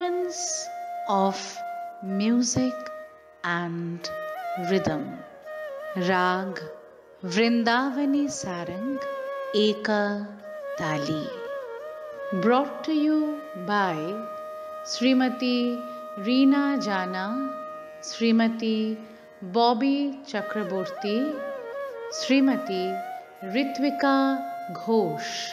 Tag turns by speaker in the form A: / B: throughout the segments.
A: performance of music and rhythm. Rag Vrindavani Sarang Eka Tali. Brought to you by Srimati Reena Jana, Srimati Bobby Chakraborty, Srimati Ritvika Ghosh.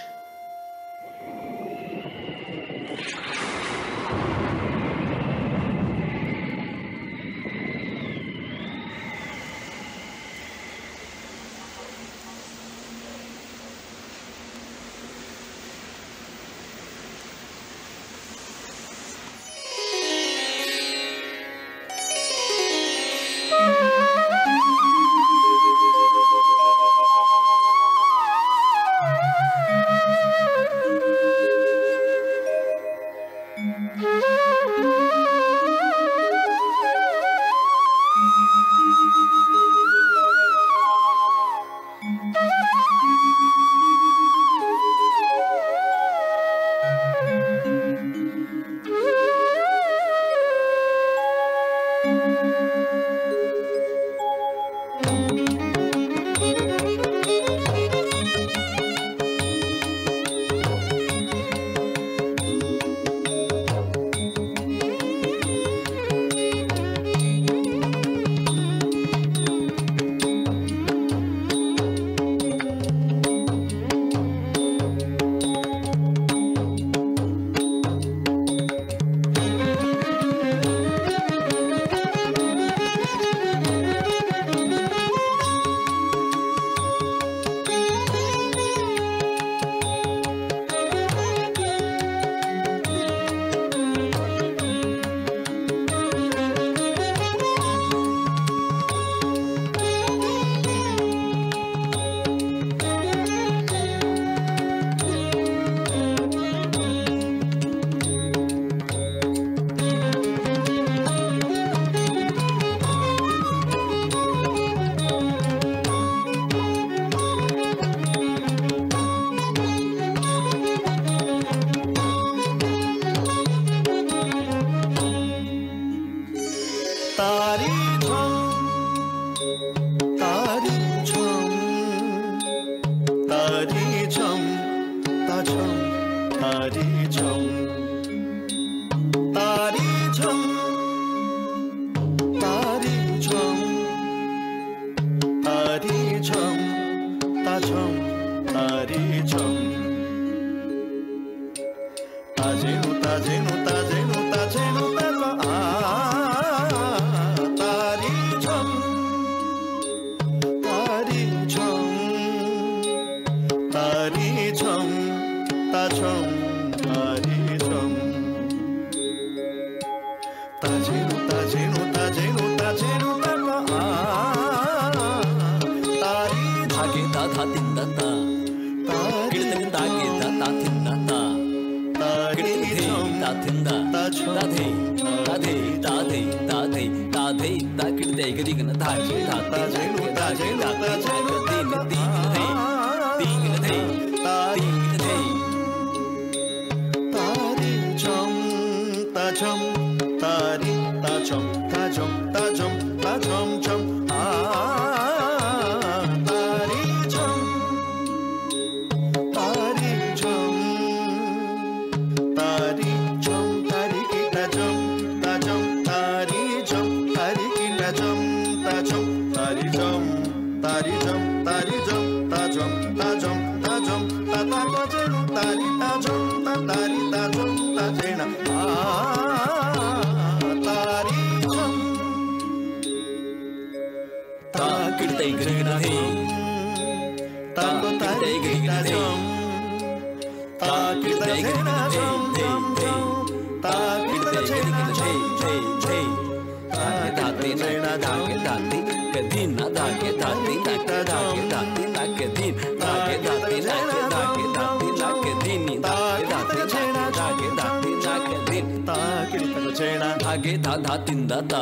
B: धागे धा धा तिंदा ता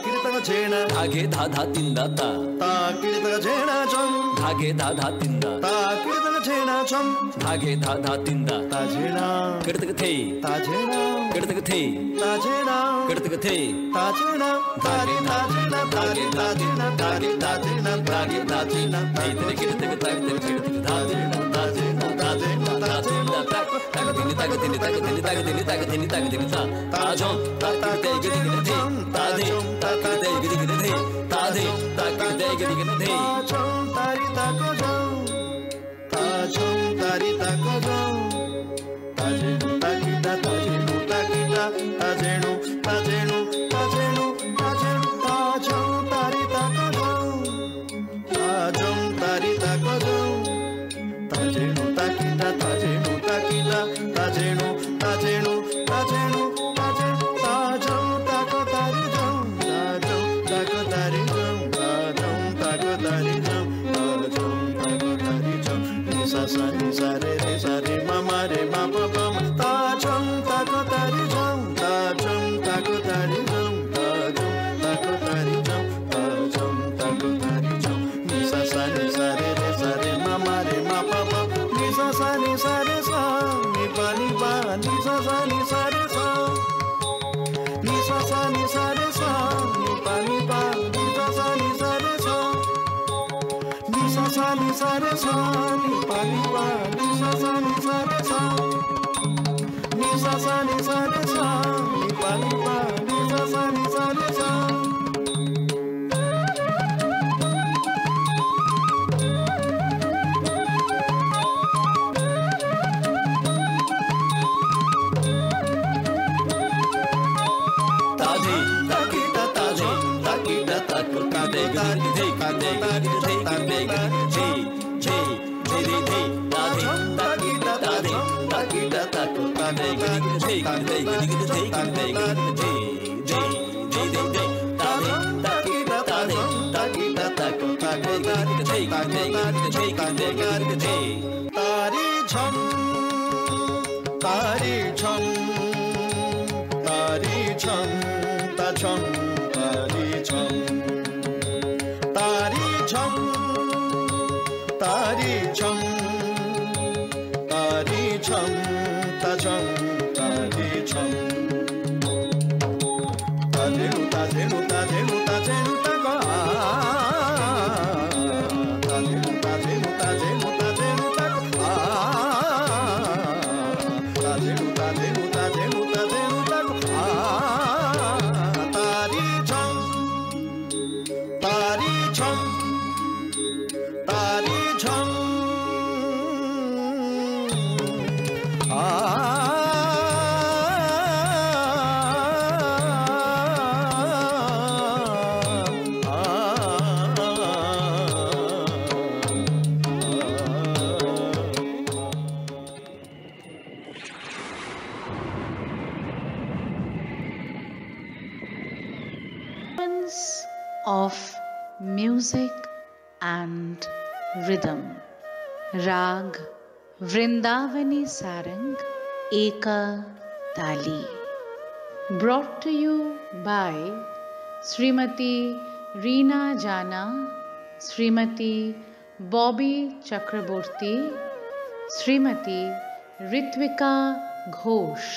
B: किरतग छेना धागे धा धा तिंदा ता किरतग छेना चम धागे धा धा तिंदा ता किरतग छेना चम धागे धा धा तिंदा ता छेना किरतग थे ता छेना ಕಿಡತಗ ಥೇ ತಾಜೇಣ ಕಿಡತಗ ಥೇ ತಾಜೇಣ ಧಾಗೆ ತಾಜೇಣ ಧಾಗೆ ತಾಜೇಣ ಧಾಗೆ ತಾಜೇಣ ಧಾಗೆ ತಾಜೇಣ ಐತನೆ ಕಿಡತಗ ತಾಗೆ ಕಿಡತಗ ತಾಜೇಣ ತಾಜೇಣ ತಾಜೇಣ ತಾಜೇಣ ತಾಗದಿನಿ ತಾಗದಿನಿ ತಾಗದಿನಿ ತಾಗದಿನಿ ತಾಗದಿನಿ ತಾಗದಿನಿ ತಾಜಂ ತಾಗದೆ ಗಿದಿಗಿನ ಥೇ ತಾದೆ ತಾಗದೆ ಗಿದಿಗಿನ ಥೇ ತಾದೆ ತಾಗದೆ ಗಿದಿಗಿನ ಥೇ ತಾಜಂ ತಾರಿ ತಾಕೋ ಜಂ ತಾಜಂ ತಾರಿ ತಾಕೋ ಜಂ ತಾಜೇನು ತಾಕಿದ ತಾಜೇನು ತಾಕಿದ ತಾಜೇನು ತಾಜೇನು ತಾಜೇನು ತಾಜೇನು ತಾಜಂ ತಾರಿ ತಾಕೋ ಜಂ ತಾಜಂ ತಾರಿ ತಾಕೋ ಜಂ ತಾಜೇನು ತಾಕಿದ ತಾಜೇನು ತಾಕಿದ ತಾಜೇನು ತಾಜೇನು ತಾಜೇನು ತಾಜೇನು ತಾಜಂ ತಾಕೋ ತಾರಿ ಜಂ ತಾಜಂ ತಾಕೋ ತಾರಿ ಜಂ ತಾಜಂ ತಾಕೋ ತಾರಿ ಜಂ ತಾಜಂ ತಾಕೋ ತಾರಿ ಜಂ ನಿಸಾ ಸಾ ನಿಸಾ ರೆ ರೆ ಸಾ ರೆ ಮ ಮ ರೆ ಮ ಪ ಪ ಮ ತಾಜಂ ತಾಕೋ ತಾರಿ ಜಂ ತಾಜಂ ತಾಕೋ ತಾರಿ ಜಂ ತಾಜಂ ತಾಕೋ ತಾರಿ ಜಂ ತಾಜಂ ತಾಕೋ ತಾರಿ ಜಂ ನಿಸಾ ಸಾ ನಿಸಾ ರೆ ರೆ ಸಾ ರೆ ಮ ಮ ರೆ ಮ ಪ ಪ ನಿಸಾ ಸಾ ನಿಸಾ ರೆ ಸಾ ನಿ ಪ ನಿ ಪ ನಿಸಾ ಸಾ ನಿಸಾ ರೆ ಸಾ ನಿಸಾ ಸಾ ನಿಸಾ ರೆ ಸಾ ನಿ ಪ ನಿ ಪ ನಿಸಾ ಸಾ ನಿಸಾ ರೆ ಸಾ ನಿಸಾ ಸಾ ನಿಸಾ ರೆ ಸಾ ನಿ ಪ ನಿ ಪ ನಿಸಾ ಸಾ ನಿಸಾ ರೆ ಸಾ ನಿಸಾ ಸಾ ನಿಸಾ ರೆ ಸಾ ನಿ ಪ ನಿ ಪ ನಿಸಾ ಸಾ ನಿಸಾ ರೆ ಸಾ तारी छम तारी छम तारी छम ता छम तारी छम तारी छम तारी छम तारी छम ता छम तारी छम ताजेनु ताजेनु ताजेनु ताजेनु ताका ताजेनु ताजेनु ताजेनु ताजेनु ताका ताजेनु ताजेनु ताजेनु ताजेनु ताका तारी छम तारी छम तारी छम
A: of music and rhythm. Rag Vrindavani Sarang Eka Tali. Brought to you by Srimati Reena Jana, Srimati Bobby Chakraborty, Srimati Ritvika Ghosh.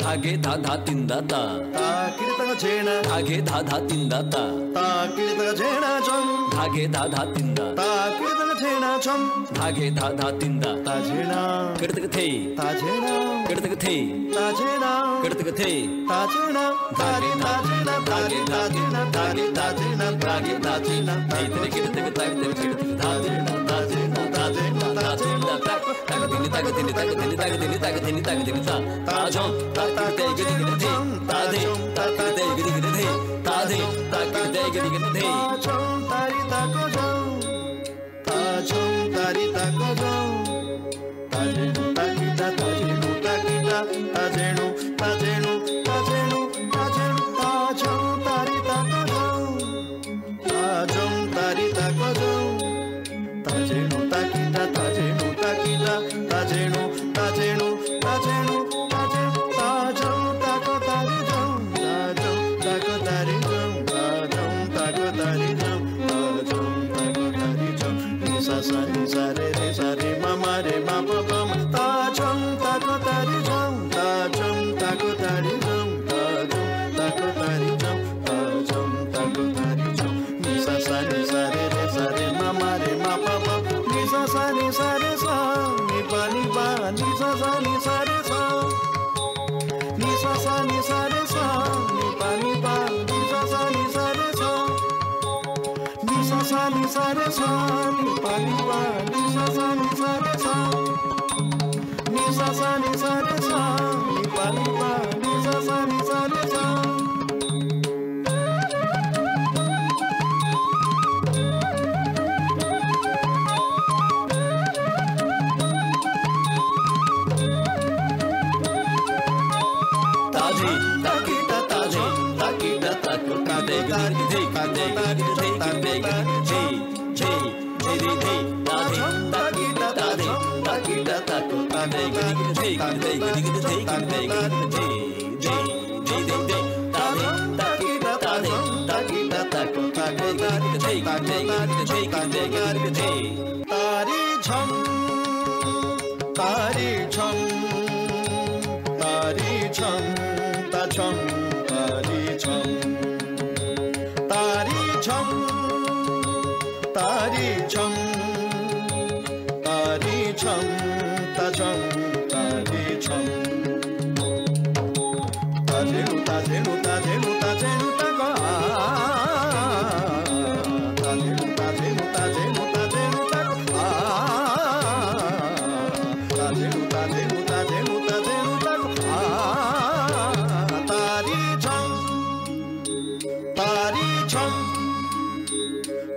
B: धागे धा धा तिंदा ता कीर्तन छेना धागे धा धा तिंदा ता कीर्तन छेना चम धागे धा धा तिंदा ता कीर्तन छेना चम धागे धा धा तिंदा ता छेना कीर्तन थे ता छेना कीर्तन थे ता छेना कीर्तन थे ता छेना धागे धा छेना धागे धा छेना धागे धा छेना धागे धा छेना इतने कीर्तन ता इतने कीर्तन धा छेना धा छेना धा छेना धा छेना तक दिन तक दिन तक दिन तक दिन तक दिन तक दिन ता ताजो ताते गिरी गिरी थे तादे ताते गिरी गिरी थे तादे ताते गिरी गिरी थे ताजो तारी ताको जो ताजो तारी ताको जो ताजेनु ताकीटा ताजेनु ताकीटा ताजेनु ताजेनु ताजेनु ताजेनु ताजो तारी ताको जो ताजो तारी ताको जो ताजेनु ताकीटा ताजेनु ताकीटा ताजेनु ताजेनु ताजेनु ताजेनु ताजो ताको तारी जो ताजो ताको तारी जो ताजो ताको तारी जो ताजो ताको तारी जो निसा सा निसा रे मामा रे मा पा पा मा ताजो ताको तारी जो ताजो ताको तारी जो ताजो ताको तारी जो ताजो ताको तारी जो निसा सा रे मामा रे मा पा पा निसा सा रे सा नि पा निसा सा रे सा निसा सा रे सा नि पा निसा सा रे सा निसा सा रे सा नि पा निसा सा रे सा निसा सा रे सा नि पा निसा सा रे सा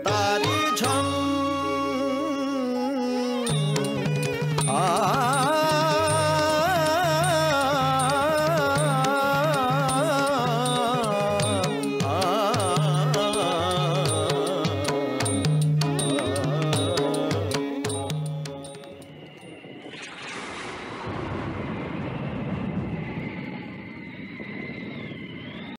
B: तारी छम